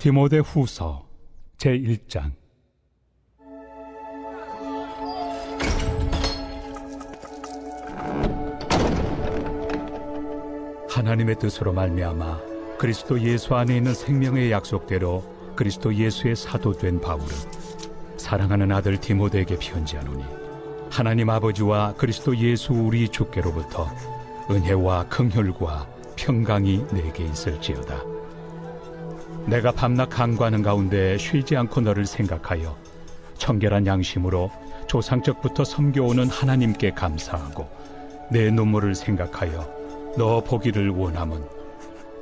디모데후서 제1장. 하나님의 뜻으로 말미암아 그리스도 예수 안에 있는 생명의 약속대로 그리스도 예수의 사도된 바울은 사랑하는 아들 디모데에게 편지하노니, 하나님 아버지와 그리스도 예수 우리 주께로부터 은혜와 긍휼과 평강이 내게 있을지어다. 내가 밤낮 간구하는 가운데 쉬지 않고 너를 생각하여 청결한 양심으로 조상적부터 섬겨오는 하나님께 감사하고, 내 눈물을 생각하여 너 보기를 원함은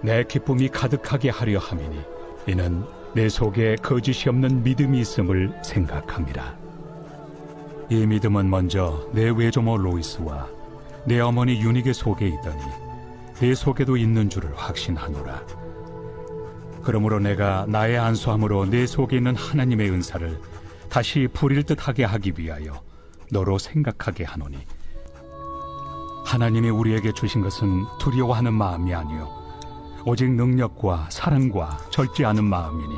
내 기쁨이 가득하게 하려 함이니, 이는 내 속에 거짓이 없는 믿음이 있음을 생각함이라. 이 믿음은 먼저 내 외조모 로이스와 내 어머니 유니게 속에 있더니 내 속에도 있는 줄을 확신하노라. 그러므로 내가 나의 안수함으로 내 속에 있는 하나님의 은사를 다시 부릴 듯하게 하기 위하여 너로 생각하게 하노니, 하나님이 우리에게 주신 것은 두려워하는 마음이 아니요 오직 능력과 사랑과 절제 않은 마음이니,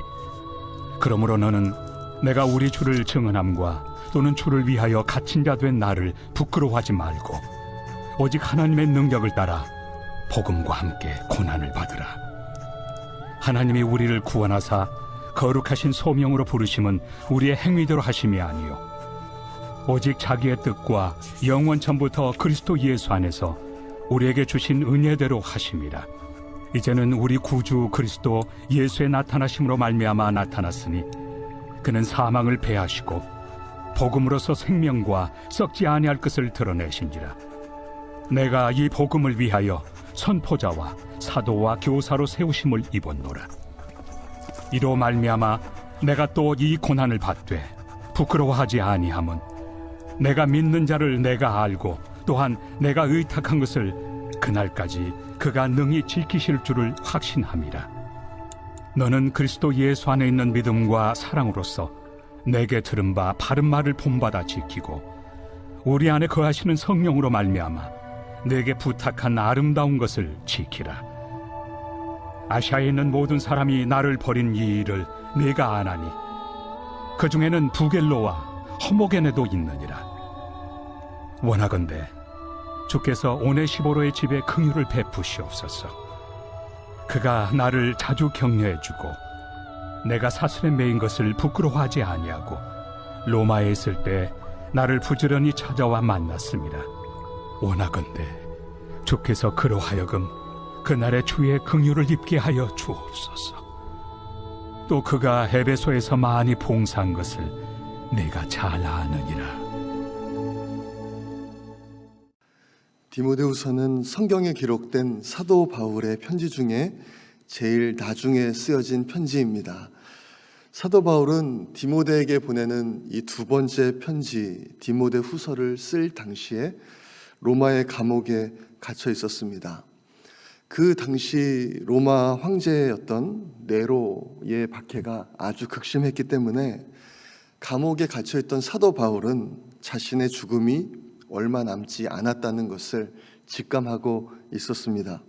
그러므로 너는 내가 우리 주를 증언함과 또는 주를 위하여 갇힌 자 된 나를 부끄러워하지 말고 오직 하나님의 능력을 따라 복음과 함께 고난을 받으라. 하나님이 우리를 구원하사 거룩하신 소명으로 부르심은 우리의 행위대로 하심이 아니요 오직 자기의 뜻과 영원 전부터 그리스도 예수 안에서 우리에게 주신 은혜대로 하심이라. 이제는 우리 구주 그리스도 예수의 나타나심으로 말미암아 나타났으니, 그는 사망을 패하시고 복음으로서 생명과 썩지 아니할 것을 드러내신지라. 내가 이 복음을 위하여 선포자와 사도와 교사로 세우심을 입었노라. 이로 말미암아 내가 또 이 고난을 받되 부끄러워하지 아니함은, 내가 믿는 자를 내가 알고 또한 내가 의탁한 것을 그날까지 그가 능히 지키실 줄을 확신함이라. 너는 그리스도 예수 안에 있는 믿음과 사랑으로서 내게 들은 바 바른 말을 본받아 지키고, 우리 안에 거하시는 성령으로 말미암아 내게 부탁한 아름다운 것을 지키라. 아시아에 있는 모든 사람이 나를 버린 이 일을 내가 아나니, 그 중에는 부겔로와 허모게네도 있느니라. 원하건대 주께서 오네시보로의 집에 긍휼을 베푸시옵소서. 그가 나를 자주 격려해주고 내가 사슬에 매인 것을 부끄러워하지 아니하고 로마에 있을 때 나를 부지런히 찾아와 만났습니다. 원하건대 주께서 그로 하여금 그날의 주의 긍휼을 입게 하여 주옵소서. 또 그가 에베소에서 많이 봉사한 것을 내가 잘 아느니라. 디모데후서는 성경에 기록된 사도 바울의 편지 중에 제일 나중에 쓰여진 편지입니다. 사도 바울은 디모데에게 보내는 이 두 번째 편지 디모데후서를 쓸 당시에 로마의 감옥에 갇혀 있었습니다. 그 당시 로마 황제였던 네로의 박해가 아주 극심했기 때문에 감옥에 갇혀 있던 사도 바울은 자신의 죽음이 얼마 남지 않았다는 것을 직감하고 있었습니다.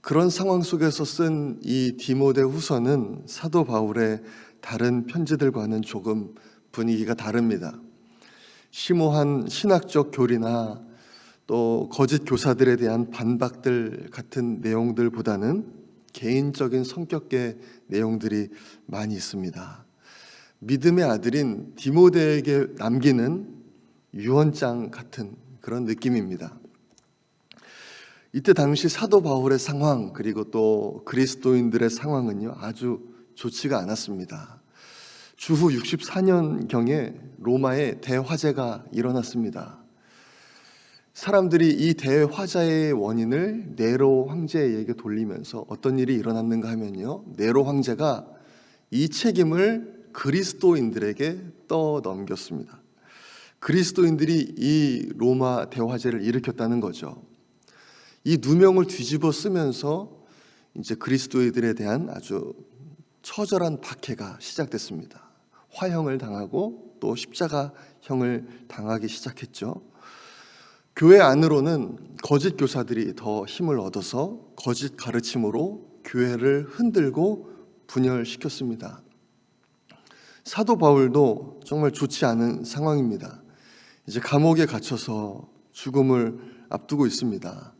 그런 상황 속에서 쓴 이 디모데후서는 사도 바울의 다른 편지들과는 조금 분위기가 다릅니다. 심오한 신학적 교리나 또 거짓 교사들에 대한 반박들 같은 내용들보다는 개인적인 성격의 내용들이 많이 있습니다. 믿음의 아들인 디모데에게 남기는 유언장 같은 그런 느낌입니다. 이때 당시 사도 바울의 상황, 그리고 또 그리스도인들의 상황은요, 아주 좋지가 않았습니다. 주후 64년경에 로마에 대화재가 일어났습니다. 사람들이 이 대화재의 원인을 네로 황제에게 돌리면서 어떤 일이 일어났는가 하면요, 네로 황제가 이 책임을 그리스도인들에게 떠넘겼습니다. 그리스도인들이 이 로마 대화재를 일으켰다는 거죠. 이 누명을 뒤집어 쓰면서 이제 그리스도인들에 대한 아주 처절한 박해가 시작됐습니다. 화형을 당하고 또 십자가형을 당하기 시작했죠. 교회 안으로는 거짓 교사들이 더 힘을 얻어서 거짓 가르침으로 교회를 흔들고 분열시켰습니다. 사도 바울도 정말 좋지 않은 상황입니다. 이제 감옥에 갇혀서 죽음을 앞두고 있습니다.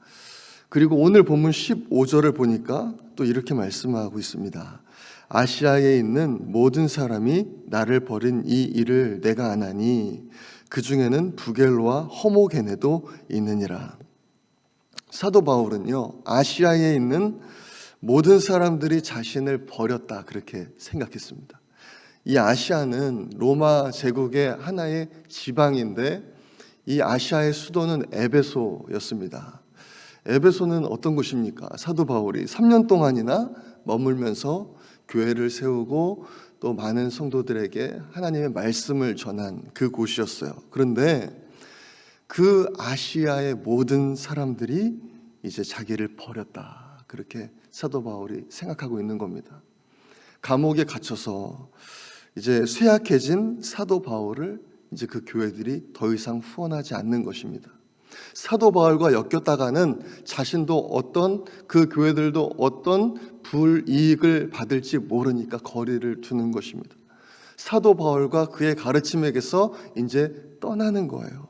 그리고 오늘 본문 15절을 보니까 또 이렇게 말씀하고 있습니다. 아시아에 있는 모든 사람이 나를 버린 이 일을 내가 아나니 그 중에는 부겔로와 허모게네도 있느니라. 사도 바울은요, 아시아에 있는 모든 사람들이 자신을 버렸다 그렇게 생각했습니다. 이 아시아는 로마 제국의 하나의 지방인데 이 아시아의 수도는 에베소였습니다. 에베소는 어떤 곳입니까? 사도 바울이 3년 동안이나 머물면서 교회를 세우고 또 많은 성도들에게 하나님의 말씀을 전한 그 곳이었어요. 그런데 그 아시아의 모든 사람들이 이제 자기를 버렸다. 그렇게 사도 바울이 생각하고 있는 겁니다. 감옥에 갇혀서 이제 쇠약해진 사도 바울을 이제 그 교회들이 더 이상 후원하지 않는 것입니다. 사도 바울과 엮였다가는 자신도 어떤 그 교회들도 어떤 불이익을 받을지 모르니까 거리를 두는 것입니다. 사도 바울과 그의 가르침에게서 이제 떠나는 거예요.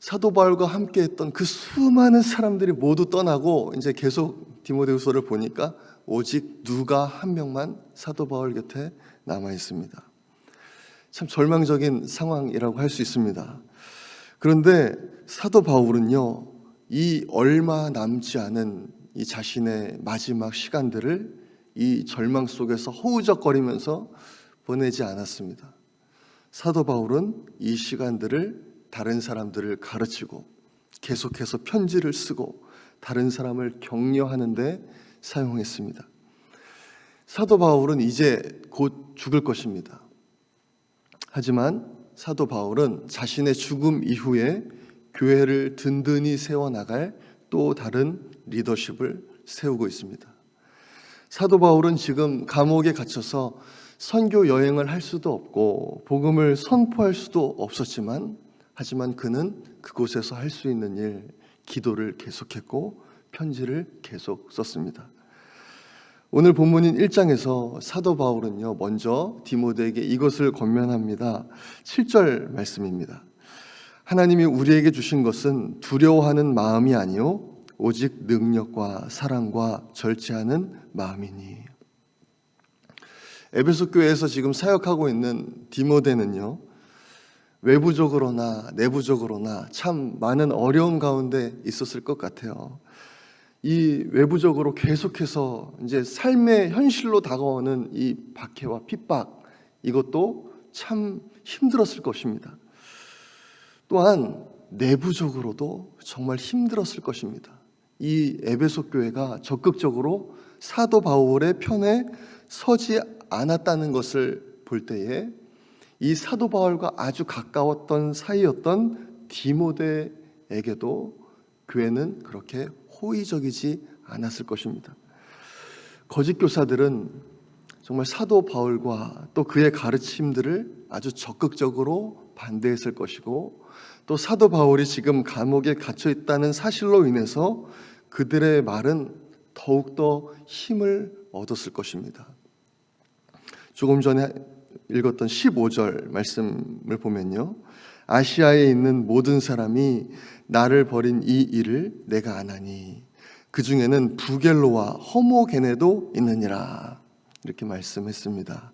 사도 바울과 함께 했던 그 수많은 사람들이 모두 떠나고 이제 계속 디모데후서를 보니까 오직 누가 한 명만 사도 바울 곁에 남아 있습니다. 참 절망적인 상황이라고 할 수 있습니다. 그런데 사도 바울은요, 이 얼마 남지 않은 이 자신의 마지막 시간들을 이 절망 속에서 허우적거리면서 보내지 않았습니다. 사도 바울은 이 시간들을 다른 사람들을 가르치고 계속해서 편지를 쓰고 다른 사람을 격려하는 데 사용했습니다. 사도 바울은 이제 곧 죽을 것입니다. 하지만 사도 바울은 자신의 죽음 이후에 교회를 든든히 세워나갈 또 다른 리더십을 세우고 있습니다. 사도 바울은 지금 감옥에 갇혀서 선교 여행을 할 수도 없고 복음을 선포할 수도 없었지만 하지만 그는 그곳에서 할 수 있는 일, 기도를 계속했고 편지를 계속 썼습니다. 오늘 본문인 1장에서 사도 바울은요, 먼저 디모데에게 이것을 권면합니다. 7절 말씀입니다. 하나님이 우리에게 주신 것은 두려워하는 마음이 아니요 오직 능력과 사랑과 절제하는 마음이니. 에베소 교회에서 지금 사역하고 있는 디모데는요, 외부적으로나 내부적으로나 참 많은 어려움 가운데 있었을 것 같아요. 이 외부적으로 계속해서 이제 삶의 현실로 다가오는 이 박해와 핍박, 이것도 참 힘들었을 것입니다. 또한 내부적으로도 정말 힘들었을 것입니다. 이 에베소 교회가 적극적으로 사도 바울의 편에 서지 않았다는 것을 볼 때에 이 사도 바울과 아주 가까웠던 사이였던 디모데에게도 교회는 그렇게 호의적이지 않았을 것입니다. 거짓 교사들은 정말 사도 바울과 또 그의 가르침들을 아주 적극적으로 반대했을 것이고 또 사도 바울이 지금 감옥에 갇혀 있다는 사실로 인해서 그들의 말은 더욱더 힘을 얻었을 것입니다. 조금 전에 읽었던 15절 말씀을 보면요, 아시아에 있는 모든 사람이 나를 버린 이 일을 내가 아나니 그 중에는 부겔로와 허모게네도 있느니라 이렇게 말씀했습니다.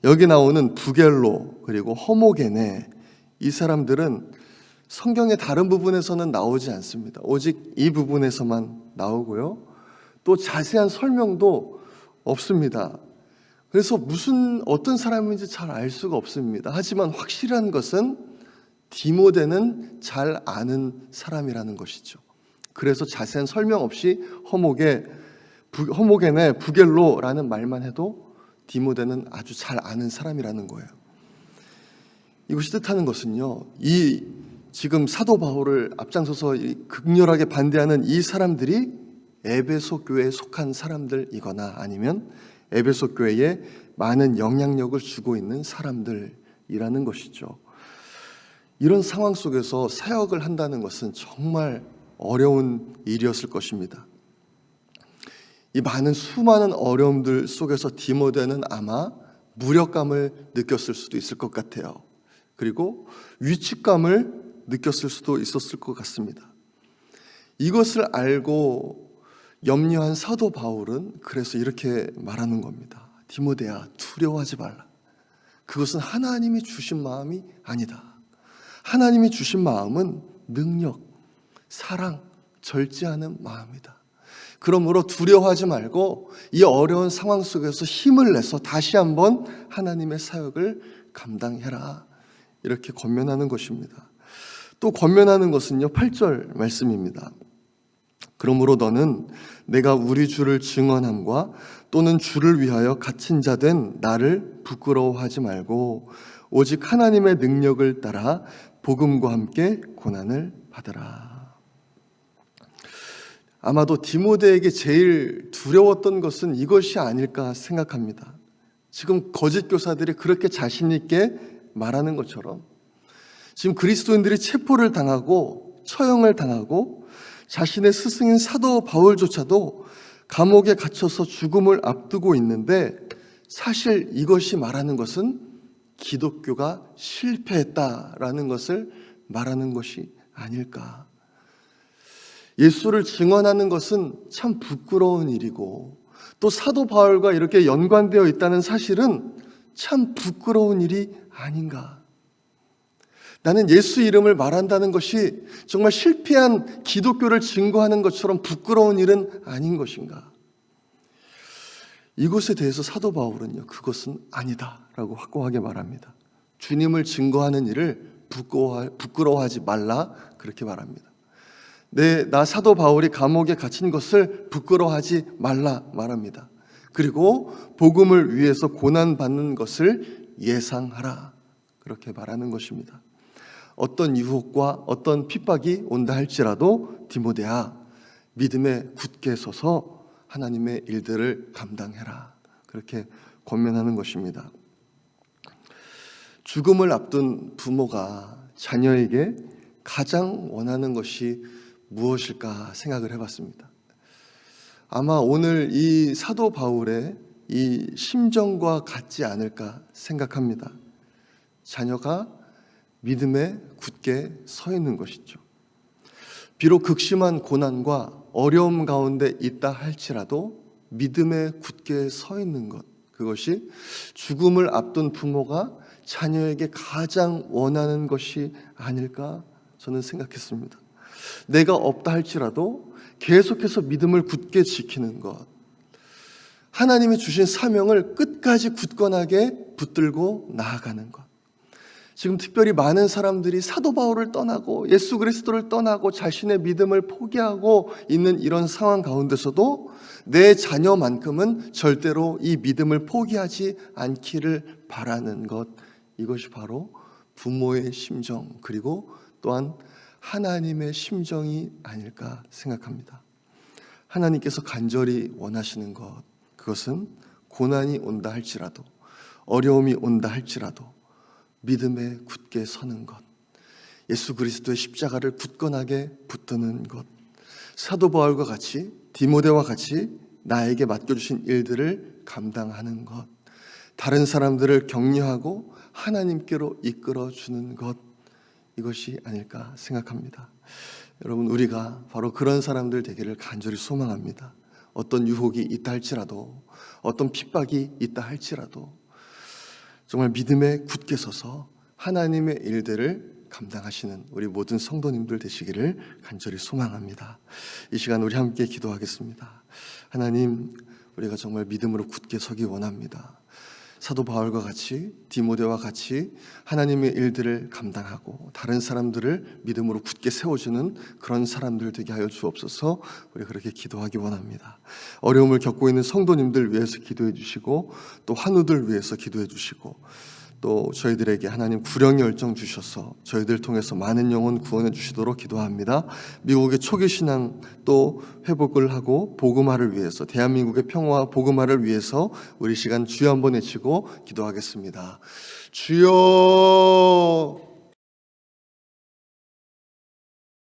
여기 나오는 부겔로 그리고 허모게네, 이 사람들은 성경의 다른 부분에서는 나오지 않습니다. 오직 이 부분에서만 나오고요, 또 자세한 설명도 없습니다. 그래서 어떤 사람인지 잘 알 수가 없습니다. 하지만 확실한 것은 디모데는 잘 아는 사람이라는 것이죠. 그래서 자세한 설명 없이 허모게네, 부겔로라는 말만 해도 디모데는 아주 잘 아는 사람이라는 거예요. 이것이 뜻하는 것은요, 이 지금 사도 바울을 앞장서서 극렬하게 반대하는 이 사람들이 에베소 교회에 속한 사람들이거나 아니면 에베소 교회에 많은 영향력을 주고 있는 사람들이라는 것이죠. 이런 상황 속에서 사역을 한다는 것은 정말 어려운 일이었을 것입니다. 이 많은 수많은 어려움들 속에서 디모데는 아마 무력감을 느꼈을 수도 있을 것 같아요. 그리고 위축감을 느꼈을 수도 있었을 것 같습니다. 이것을 알고 염려한 사도 바울은 그래서 이렇게 말하는 겁니다. 디모데야, 두려워하지 말라. 그것은 하나님이 주신 마음이 아니다. 하나님이 주신 마음은 능력, 사랑, 절제하는 마음이다. 그러므로 두려워하지 말고 이 어려운 상황 속에서 힘을 내서 다시 한번 하나님의 사역을 감당해라. 이렇게 권면하는 것입니다. 또 권면하는 것은요, 8절 말씀입니다. 그러므로 너는 내가 우리 주를 증언함과 또는 주를 위하여 갇힌 자 된 나를 부끄러워하지 말고 오직 하나님의 능력을 따라 복음과 함께 고난을 받으라. 아마도 디모데에게 제일 두려웠던 것은 이것이 아닐까 생각합니다. 지금 거짓 교사들이 그렇게 자신 있게 말하는 것처럼 지금 그리스도인들이 체포를 당하고 처형을 당하고 자신의 스승인 사도 바울조차도 감옥에 갇혀서 죽음을 앞두고 있는데 사실 이것이 말하는 것은 기독교가 실패했다라는 것을 말하는 것이 아닐까. 예수를 증언하는 것은 참 부끄러운 일이고 또 사도 바울과 이렇게 연관되어 있다는 사실은 참 부끄러운 일이 아닌가. 나는 예수 이름을 말한다는 것이 정말 실패한 기독교를 증거하는 것처럼 부끄러운 일은 아닌 것인가. 이것에 대해서 사도 바울은요, 그것은 아니다라고 확고하게 말합니다. 주님을 증거하는 일을 부끄러워하지 말라 그렇게 말합니다. 나 사도 바울이 감옥에 갇힌 것을 부끄러워하지 말라 말합니다. 그리고 복음을 위해서 고난받는 것을 예상하라 그렇게 말하는 것입니다. 어떤 유혹과 어떤 핍박이 온다 할지라도 디모데야, 믿음에 굳게 서서 하나님의 일들을 감당해라 그렇게 권면하는 것입니다. 죽음을 앞둔 부모가 자녀에게 가장 원하는 것이 무엇일까 생각을 해봤습니다. 아마 오늘 이 사도 바울의 이 심정과 같지 않을까 생각합니다. 자녀가 믿음에 굳게 서 있는 것이죠. 비록 극심한 고난과 어려움 가운데 있다 할지라도 믿음에 굳게 서 있는 것, 그것이 죽음을 앞둔 부모가 자녀에게 가장 원하는 것이 아닐까 저는 생각했습니다. 내가 없다 할지라도 계속해서 믿음을 굳게 지키는 것, 하나님이 주신 사명을 끝까지 굳건하게 붙들고 나아가는 것. 지금 특별히 많은 사람들이 사도 바울을 떠나고 예수 그리스도를 떠나고 자신의 믿음을 포기하고 있는 이런 상황 가운데서도 내 자녀만큼은 절대로 이 믿음을 포기하지 않기를 바라는 것, 이것이 바로 부모의 심정 그리고 또한 하나님의 심정이 아닐까 생각합니다. 하나님께서 간절히 원하시는 것, 그것은 고난이 온다 할지라도 어려움이 온다 할지라도 믿음에 굳게 서는 것, 예수 그리스도의 십자가를 굳건하게 붙드는 것, 사도 바울과 같이 디모데와 같이 나에게 맡겨주신 일들을 감당하는 것, 다른 사람들을 격려하고 하나님께로 이끌어주는 것, 이것이 아닐까 생각합니다. 여러분, 우리가 바로 그런 사람들 되기를 간절히 소망합니다. 어떤 유혹이 있다 할지라도 어떤 핍박이 있다 할지라도 정말 믿음에 굳게 서서 하나님의 일들을 감당하시는 우리 모든 성도님들 되시기를 간절히 소망합니다. 이 시간 우리 함께 기도하겠습니다. 하나님, 우리가 정말 믿음으로 굳게 서기 원합니다. 사도 바울과 같이 디모데와 같이 하나님의 일들을 감당하고 다른 사람들을 믿음으로 굳게 세워주는 그런 사람들 되게 하여 주옵소서. 우리 그렇게 기도하기 원합니다. 어려움을 겪고 있는 성도님들 위해서 기도해 주시고 또 환우들 위해서 기도해 주시고 또 저희들에게 하나님 구령의 열정 주셔서 저희들 통해서 많은 영혼 구원해 주시도록 기도합니다. 미국의 초기 신앙 또 회복을 하고 복음화를 위해서 대한민국의 평화와 복음화를 위해서 우리 시간 주여 한번 외치고 기도하겠습니다. 주여.